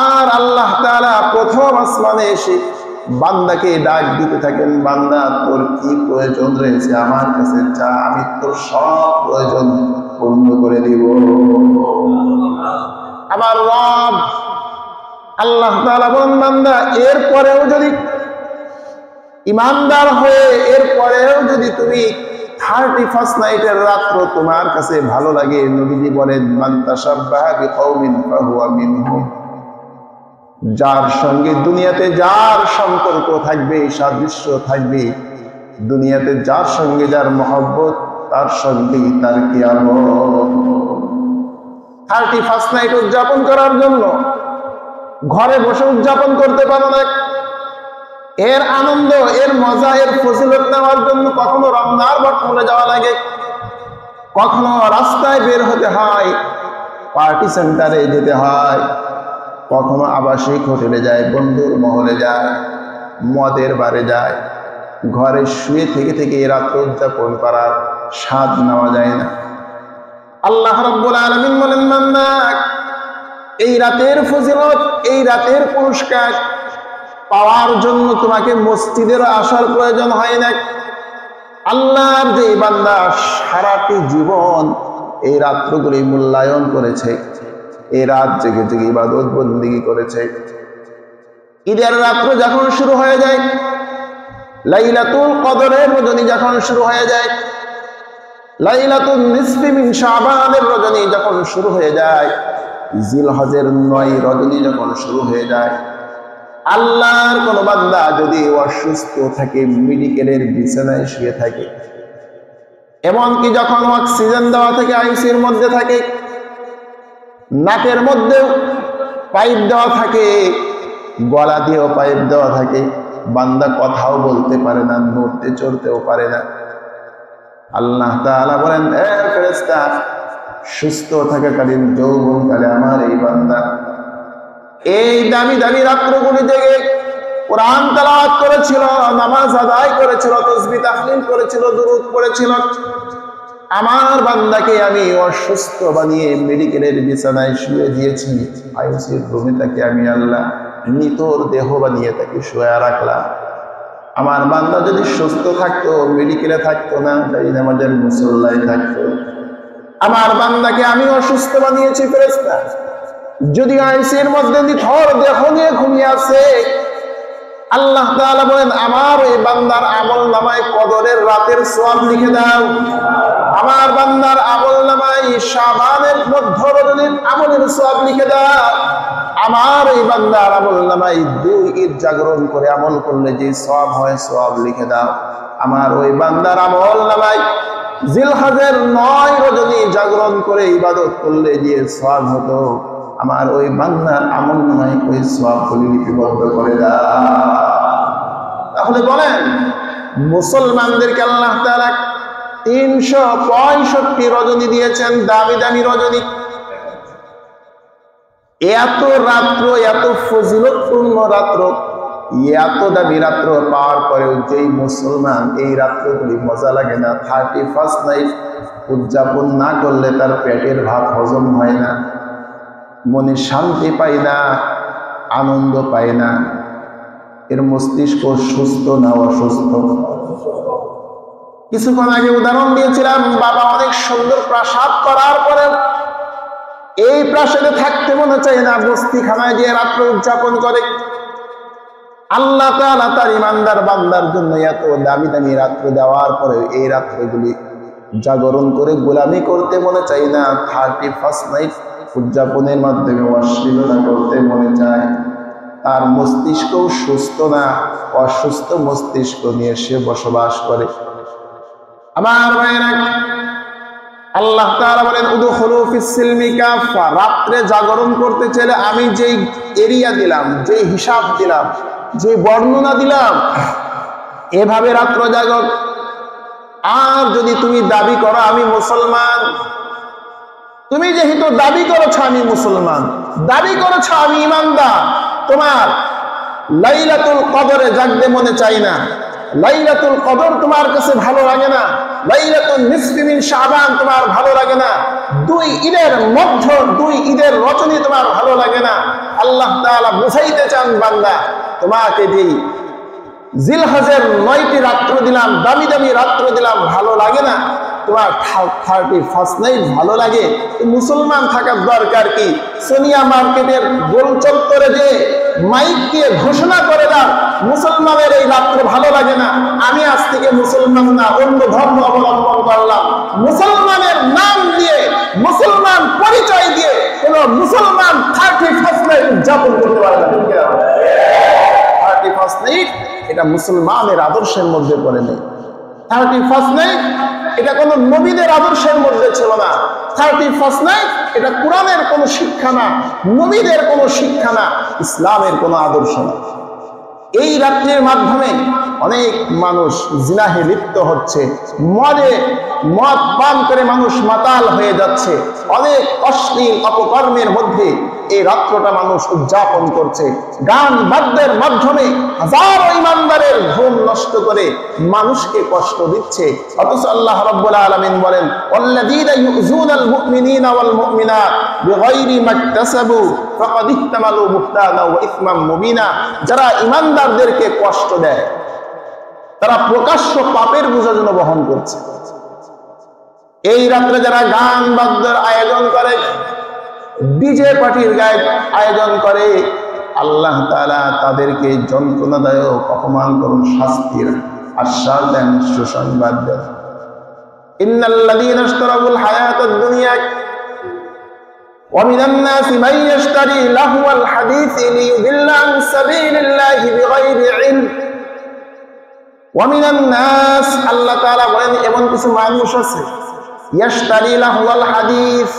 আর আল্লাহ তাআলা প্রথম আসমানে এসে বান্দাকে ডাক দিতে থাকেন, বান্দা তোর কি প্রয়োজন রয়েছে আমার কাছে চা, আমি তোর সব প্রয়োজন পূর্ণ করে দিব। আমার রব আল্লাহ তাআলা বলেন বান্দা এরপরেও যদি ইমানদার হয়ে এরপরেও যদি তুমি 31st নাইটের রাত্র তোমার কাছে ভালো লাগে, নবীজি বলেন মান তাশাব্বাহা বিকওমিন ফাহুয়া মিনহুম, যার সঙ্গে দুনিয়াতে যার সম্পর্ক থাকবে, সাদৃশ্য থাকবে, দুনিয়াতে যার সঙ্গে যার মহব্বত তার সঙ্গেই তার কিয়ামত। 31st নাইট উদযাপন করার জন্য ঘরে বসে উদযাপন করতে পারো না, এর আনন্দ, এর মজা, এর ফজিলত নেওয়ার জন্য কখনো রমনার বটমূলে যাওয়া লাগে, কখনো রাস্তায় বের হতে হয়, পার্টি সেন্টারে যেতে হয়, কখনো আবাসিক হোটেলে যায়, বন্ধুর মহলে যায়, মদের বারে যায়। ঘরে শুয়ে থেকে থেকে রাত্র উদযাপন করার স্বাদ নেওয়া যায় না। আল্লাহ রাব্বুল আলামিন বলেন বান্দা এই রাতের ফজিলত, এই রাতের পুরস্কার পাওয়ার জন্য তোমাকে মসজিদের আসার প্রয়োজন হয় না। আল্লাহর যে বান্দা সারাটি জীবন এই রাত্রগুলি মূল্যায়ন করেছে, এই রাত জেগে জেগে ইবাদত বন্দেগী করেছে, ঈদের রাত্র যখন শুরু হয়ে যায়, লাইলাতুল কদরের রজনী যখন শুরু হয়ে যায়, লাইলাতুন নিসফি মিন শাবানের রজনী যখন শুরু হয়ে যায়, জিলহজের 9 রজনী যখন শুরু হয়ে যায়, আল্লাহর কোন বান্দা যদি অসুস্থ থাকে, মেডিকেলের বিছানায় শুয়ে থাকে, এমনকি যখন অক্সিজেন দেওয়া থেকে আইসিইউর মধ্যে থাকে, নাকের মধ্যেও পাইপ দেওয়া থাকে, গলা দিয়েও পাইপ দেওয়া থাকে, বান্দা কথাও বলতে পারে না, নড়তে চড়তেও পারে না। আল্লাহ তাআলা বলেন এ ফেরেশতা সুস্থ থাকাকালীন যৌবনকালে আমার এই বান্দা এই দামি দামি রাত্রগুলি জেগে কোরআন তেলাওয়াত করেছিল, নামাজ আদায় করেছিল, তাসবিহ তাহলিল করেছিল, দুরূদ পড়েছিল। আমার বান্দাকে আমি অসুস্থ বানিয়ে মেডিকেলের বিছানায় শুয়ে দিয়েছি, আইসিইউর রুমে তাকে আমি আল্লাহ মৃতর দেহ বানিয়ে তাকে শুয়ে রাখলাম। আমার বান্দা যদি সুস্থ থাকতো, মেডিকেলে থাকতো না, তাই আমাদের মুসল্লায় থাকতো। আমার বান্দাকে আমি অসুস্থ বানিয়েছি ফেরেশতা, যদি আইসিইউর মধ্যে নিথর দেহ নিয়ে ঘুমিয়ে আছে, আল্লাহ তাআলা বলেন আমার এই বান্দার আমলনামায় কদরের রাতের সওয়াব লিখে দাও। আমার বান্দার আমলনামায় শাবানের মধ্য রজনীর আমলের সওয়াব লিখে দাও। আমার এই বান্দার আমলনামায় 2 ঈদ জাগরণ করে আমল করলে যে সওয়াব হয় সওয়াব লিখে দাও। আমার ওই বান্দার আমলনামায় জিলহজের 9 রজনী জাগরণ করে ইবাদত করলে যে সওয়াব হতো, আমার ওই বান্দার আমলনামায় ওই সওয়াবগুলি লিপিবদ্ধ করে দাও। তাহলে বলেন মুসলমানদেরকে আল্লাহ তাআলা 365 রজনী দিয়েছেন, দামি দামি রজনী। এত রাত্র, এত ফজিলতপূর্ণ রাত্র, এত দামি রাত্র পাওয়ার পরেও যেই মুসলমান এই রাত্রগুলি মজা লাগে না, 31st নাইট উদযাপন না করলে তার পেটের ভাত হজম হয় না, মনে শান্তি পায় না, আনন্দ পায় না, এর মস্তিষ্ক সুস্থ না অসুস্থ? কিছুক্ষণ আগে উদাহরণ দিয়েছিলাম, বাবা অনেক সুন্দর প্রাসাদ করার পরে এই প্রাসাদে থাকতে মনে চায় না, বস্তিখানায় যে রাত্র উদযাপন করে। আল্লাহ তাআলা তার ইমানদার বান্দার জন্য এত দামি দামি রাত্র দেওয়ার পরে এই রাত্রগুলি জাগরণ করে গোলামি করতে মনে চায় না, 31st নাইট উদযাপনের মাধ্যমে অশ্লীলতা করতে মনে চায়। তার মস্তিষ্কও সুস্থ না, অসুস্থ মস্তিষ্ক নিয়ে সে বসবাস করে। আমার ভাইরা, আল্লাহ তাআলা বলেন উদখুলু ফিস সিলমি কাফা, রাত্রে জাগরণ করতে চাইলে আমি যেই এরিয়া দিলাম, যেই হিসাব দিলাম, যে বর্ণনা দিলাম, এভাবে রাত্র জাগর। আর যদি তুমি দাবি করো আমি মুসলমান, তুমি যেহেতু দাবি করেছ আমি মুসলমান, দাবি করেছ আমি ঈমানদার, তোমার লাইলাতুল কদরে জাগতে মনে চাই না, লাইলাতুল কদর তোমার কাছে ভালো লাগে না, লাইলাতুল নিসফি মিন শাবান তোমার ভালো লাগে না, 2 ঈদের মধ্য 2 ঈদের রজনী তোমার ভালো লাগে না। আল্লাহ তাআলা বুঝাইতে চান বান্দা, তোমাকে যে জিলহজের 9টি রাত্র দিলাম, দামি দামি রাত্র দিলাম, ভালো লাগে না, তোমার 31st নাইট ভালো লাগে, মুসলমান থাকার দরকার কি? সোনিয়া মার্কেটের গোল চত্বরে যে মাইক দিয়ে ঘোষণা করে দাও মুসলমানের এই রাত্র ভালো লাগে না, আমি আজ থেকে মুসলমান না, অন্য ধর্ম অবলম্বন করলাম, মুসলমানের নাম দিয়ে, মুসলমান পরিচয় দিয়ে কোন মুসলমান 31st নাইট উদযাপন করতে পারে না। 31st নাইট এটা মুসলমানের আদর্শের মধ্যে পড়ে নেই। 31st নাইট এটা কোন নবীদের আদর্শের মধ্যে ছিল না। 31st নাইট এটা কোরআনের কোনো শিক্ষা না, নবীদের কোনো শিক্ষা না, ইসলামের কোনো আদর্শ না। এই রাত্রির মাধ্যমে অনেক মানুষ জিনাহে লিপ্ত হচ্ছে, মদ পান করে মানুষ মাতাল হয়ে যাচ্ছে, অনেক অশ্লীল অপকর্মের মধ্যে এই রাত্রটা মানুষ উদযাপন করছে, গান বাদ্যের মাধ্যমে হাজারো ঈমানদারের ঘুম নষ্ট করে মানুষকে কষ্ট দিচ্ছে। অথচ আল্লাহ রাব্বুল আলামিন বলেন ওয়াল্লাযীনা ইউযুনাল মুমিনিনা ওয়াল মুমিনাত বিগাইরি মাকতাসাবু ফাকাদ ইহতামালু বুহতানা ওয়া ইসমান মুবিনা, যারা ঈমানদারদেরকে কষ্ট দেয় তারা প্রকাশ্য পাপের বোঝা যেন বহন করছে। এই রাত্রে যারা গান বাদ্যের আয়োজন করে, ডিজে পার্টির আয়োজন করে, আল্লাহ তাআলা তাদেরকে যন্ত্রণাদায়ক অপমানকর শাস্তির আশ্বাস দেন, সুসংবাদ দেন। ইন্নাল্লাযীনা ইশতারাউল হায়াতাদ দুনিয়া ওয়া মিনান নাসি মান ইশতারি লাহওয়াল হাদীসি লিয়ুদিল্লা আন সাবিলিল্লাহি বিগাইরি ইলম ওয়া মিনান নাস, আল্লাহ তাআলা বলেন এমন কিছু মানুষ আছে ইশতারি লাহওয়াল হাদীস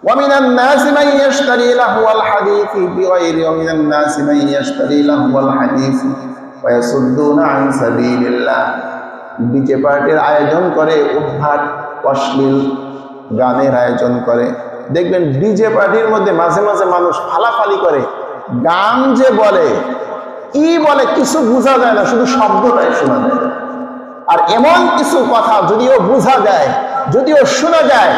ومن الناس من يشتري لهو الحديث بغير ومن الناس من يشتري لهو الحديث ويصدون عن سبيل الله। ডিজে পার্টির আয়োজন করে, উদ্ভাট অশ্লীল গানের আয়োজন করে। দেখবেন ডিজে পার্টির মধ্যে মাঝে মাঝে মানুষ ফালাফালি করে, গান যে বলে কি বলে কিছু বোঝা যায় না, শুধু শব্দটাই শোনা যায়। আর এমন কিছু কথা যদিও বোঝা যায়, যদিও শোনা যায়,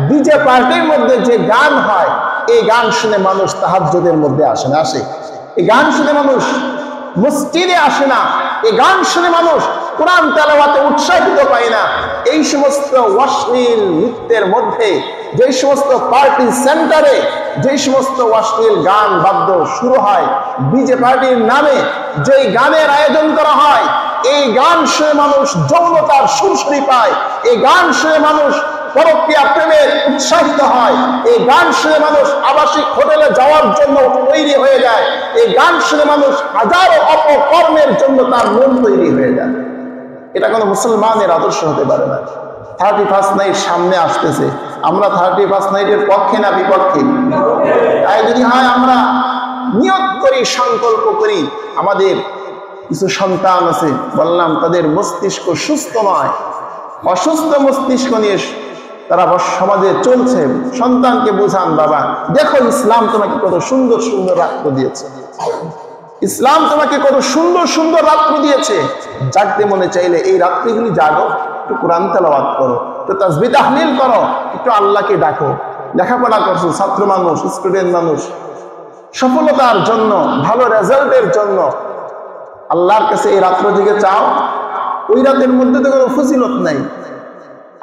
ডিজে পার্টির মধ্যে যে গান হয়, এই গান শুনে মানুষ তাহাজ্জুদের মধ্যে আসে না, আসে। এই গান শুনে মানুষ মসজিদে আসে না, এই গান শুনে মানুষ কোরআন তেলাওয়াতে উৎসাহিত পায় না। এই সমস্ত অশ্লীল নৃত্যের মধ্যে, যে সমস্ত পার্টি সেন্টারে যে সমস্ত অশ্লীল গান বাদ্য শুরু হয়, ডিজে পার্টির নামে যে গানের আয়োজন করা হয়, এই গান শুনে মানুষ যৌনতার সুরসুরি পায়, এই গান শুনে মানুষ পরকীয়া প্রেমে উৎসাহিত হয়, এই গান শুনে মানুষ আবাসিক হোটেলে যাওয়ার জন্য তৈরি হয়ে যায়, এই গান শুনে মানুষ হাজারো অপকর্মের জন্য তার মন তৈরি হয়ে যায়। এটা কোনো মুসলমানের আদর্শ হতে পারে না। 31st নাইট সামনে আসতেছে, আমরা 31st নাইটের পক্ষে না বিপক্ষে? তাই যদি হয় আমরা নিয়ত করি, সংকল্প করি, আমাদের কিছু সন্তান আছে, বললাম তাদের মস্তিষ্ক সুস্থ নয়, অসুস্থ মস্তিষ্ক নিয়ে তারা সমাজে চলছে। সন্তানকে বুঝান, বাবা দেখো ইসলাম তোমাকে কত সুন্দর সুন্দর রাত্র দিয়েছে, ইসলাম তোমাকে কত সুন্দর সুন্দর রাত্র দিয়েছে, জাগতে মনে চাইলে এই রাত্রিগুলি জাগো, একটু কোরআন তেলাওয়াত করো, একটু তাসবিহ তাহলিল করো, একটু আল্লাহকে ডাকো। লেখাপড়া করছো, ছাত্র মানুষ, স্টুডেন্ট মানুষ, সফলতার জন্য, ভালো রেজাল্টের জন্য আল্লাহর কাছে এই রাত্র জেগে চাও। ওই রাতের মধ্যে তো কোনো ফজিলত নাই।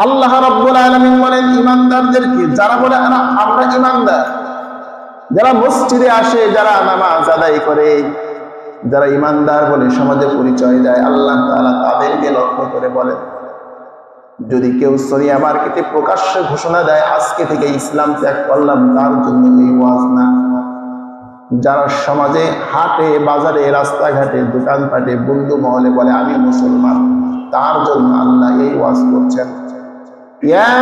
আল্লাহ রাব্বুল আলামিন বলেন ইমানদারদেরকে, যারা বলে আমরা ইমানদার, যারা মসজিদে আসে, যারা নামাজ আদায় করে, যারা ইমানদার বলে সমাজে পরিচয় দেয়, আল্লাহ তাআলা তাদেরকে লক্ষ্য করে বলেন, যদি কেউ সরিয়া মার্কেটে প্রকাশ্যে ঘোষণা দেয় আজকে থেকে ইসলাম ত্যাগ করলাম, তার জন্য এই ওয়াজ না। যারা সমাজে হাটে বাজারে রাস্তাঘাটে দোকানপাটে বন্ধু মহলে বলে আমি মুসলমান, তার জন্য আল্লাহ এই ওয়াজ করছেন। ইয়া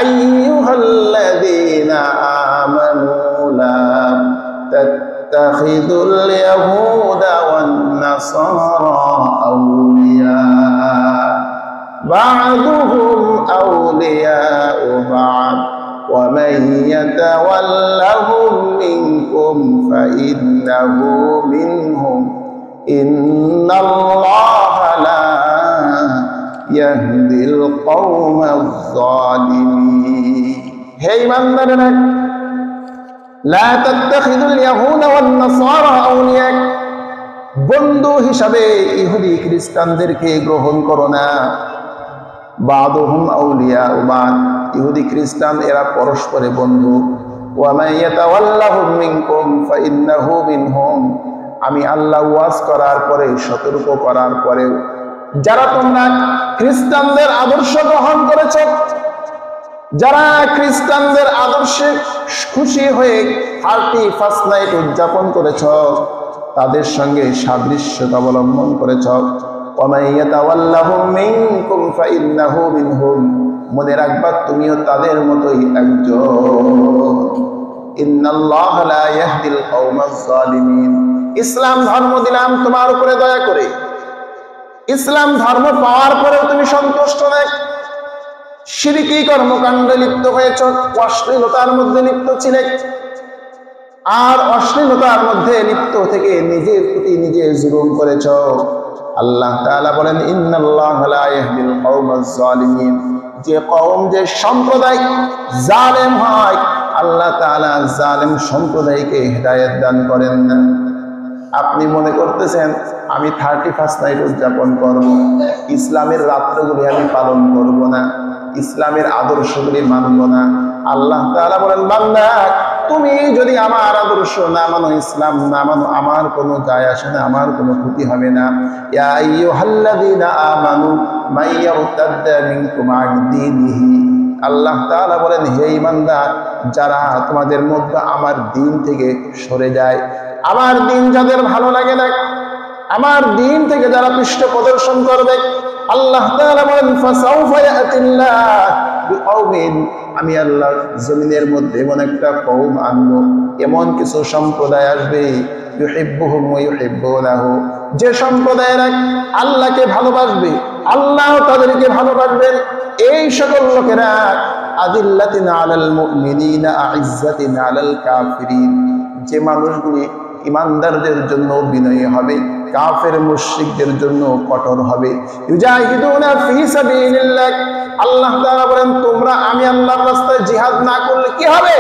আইয়ুহাল্লাযীনা আমানু লা তাত্তাখিযুল ইয়াহুদা ওয়ান নাসারা আউলিয়া বা'দুহুম আউলিয়াউ বা'দ ومن يتولهم منكم فإنه منهم إن الله لا يهدي القوم الظالمين হে ঈমানদারেরা লা তাত্তাখিযুল ইয়াহুদা ওয়ান নাসারা আউলিয়া, বন্ধু হিসাবে ইহুদি খ্রিস্টানদেরকে গ্রহণ করো না। বা'দুহুম আউলিয়াউ বা'দ, ইহুদি খ্রিস্টান এরা পরস্পরে বন্ধু। ওয়া মান ইয়াতাওয়াল্লাহুম মিনকুম ফাইন্নাহু মিনহুম, আমি আল্লাহ ওয়াজ করার পরে, সতর্ক করার পরে, যারা তোমরা খ্রিস্টানদের আদর্শ গ্রহণ করেছ, যারা খ্রিস্টানদের আদর্শে খুশি হয়ে 31st নাইট উদযাপন করেছ, তাদের সঙ্গে সাদৃশ্যতা অবলম্বন করেছ, ওয়া মান ইয়াতাওয়াল্লাহুম মিনকুম ফাইন্নাহু মিনহুম, মনে রাখবা তুমিও তাদের মতোই একজন। ইন্নাল্লাহ লা ইয়াহদিল কওমাজ জালিমিন, ইসলাম ধর্ম দিলাম তোমার উপরে দয়া করে, ইসলাম ধর্ম পাওয়ার পরেও তুমি সন্তুষ্ট নয়, শিরকি কর্মকাণ্ডে লিপ্ত হয়েছ, অশ্লীলতার মধ্যে লিপ্ত ছিলে, আর অশ্লীলতার মধ্যে লিপ্ত থেকে নিজের প্রতি নিজে জুলুম করেছ। আল্লাহ তাআলা বলেন ইন্নাল্লাহ লা ইয়াহদিল কওমাজ জালিমিন, যে কওম, যে সম্প্রদায় জালেম হয়, আল্লাহ তাআলা জালেম সম্প্রদায়কে হেদায়েত দান করেন না। আপনি মনে করতেছেন আমি 31st নাইট উদযাপন করব, ইসলামের রাত্রগুলি আমি পালন করব না, ইসলামের আদর্শগুলি মানব না। আল্লাহ তাআলা বলেন বান্দা, তুমি যদি আমার আদর্শ না মানো, ইসলাম না মানো, আমার কোনো যায় আসে না, আমার কোনো ক্ষতি হবে না। ইয়া আইয়ুহাল্লাযীনা আমানু মাইয়ারতাদ্দা মিনকুম আন দীনিহি, আল্লাহ তাআলা বলেন হে ঈমানদার, যারা তোমাদের মধ্যে আমার দিন থেকে সরে যায়, আমার দিন যাদের ভালো লাগে না, আমার দিন থেকে যারা পৃষ্ঠ প্রদর্শন করবে, আল্লাহ তাআলা বলেন ফাসাউফা ইয়াতিল্লাহ বিকওমিন, আমি আল্লাহ জমিনের মধ্যে এমন একটা কওম আনবো, এমন কিছু সম্প্রদায় আসবে, ইউহিব্বুহুম ওয়া ইউহিব্বুনাহু, যে সম্প্রদায়েরা আল্লাহকে ভালোবাসবে আল্লাহ তাদেরকে ভালোবাসবেন, এই সকল লোকেরা আদিল্লাতিন আলাল মুমিনিনা আইজ্জাতিন আলাল কাফিরিন, যে মানুষগুলি ইমানদারদের জন্য বিনয়ী হবে, কাফের মুশরিকদের জন্য কঠোর হবে। ইউজাহিদুনা ফি সাবিলিল্লাহ, আল্লাহ তাআলা বলেন তোমরা আমি আল্লাহর রাস্তায় জিহাদ না করলে কি হবে?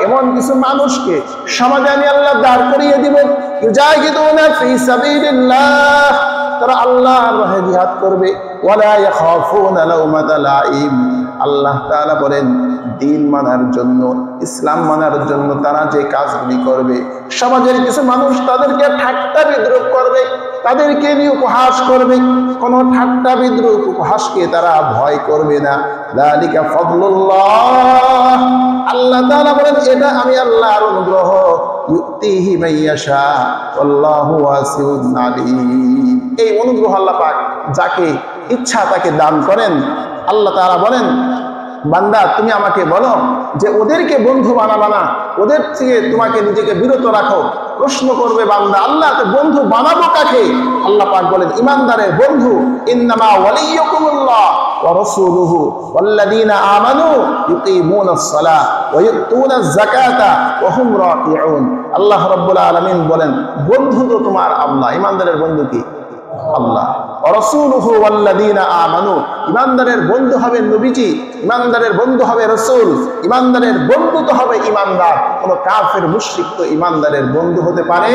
এমন কিছু মানুষকে সমাজে আমি আল্লাহ দাঁড় করিয়ে দিব, ইউজাহিদুনা ফি সাবিলিল্লাহ, তারা আল্লাহর রাহে জিহাদ করবে, ওয়ালা ইয়াখাফুনা লাউমাতা লাইম, আল্লাহ তাআলা বলেন দ্বীন মানার জন্য, ইসলাম মানার জন্য তারা যে কাজগুলি করবে, সমাজের কিছু মানুষ তাদেরকে ঠাট্টা বিদ্রুপ করবে, তাদেরকে নিয়ে উপহাস করবে, কোন ঠাট্টা বিদ্রুপ উপহাসকে তারা ভয় করবে না। যালিকা ফাদলুল্লাহ, আল্লাহ তাআলা বলেন এটা আমি আল্লাহর অনুগ্রহ, ইউতিহি মাইয়াশা আল্লাহু ওয়াসিউন আলিম, এই অনুগ্রহ আল্লাহ পাক যাকে ইচ্ছা তাকে দান করেন। আল্লাহ তাআলা বলেন বান্দা তুমি আমাকে বলো যে ওদেরকে বন্ধু বানাবা না, ওদের থেকে তোমাকে নিজেকে বিরত রাখো। প্রশ্ন করবে বান্দা আল্লাহ তো বন্ধু বানাবো কাকে? আল্লাহ পাক বলেন ইমানদারের বন্ধু, ইন্নামা ওয়ালিয়্যুকুমুল্লাহ ওয়া রাসূলুহু ওয়াল্লাযীনা আমানু ইউকিমুনাস সালাহ ওয়া ইউতুনাজ যাকাতা ওয়া হুম রাকিউন। আল্লাহ রাব্বুল আলামিন বলেন বন্ধু তো তোমার আল্লাহ, ইমানদারের বন্ধু কি? আল্লাহ। রাসূলুহু ওয়াল্লাযীনা আমানু, ইমানদারের বন্ধু হবে নবীজি, ইমানদারের বন্ধু হবে রাসূল, ইমানদারের বন্ধু তো হবে ইমানদার। কোন কাফের মুশরিক তো ইমানদারের বন্ধু হতে পারে?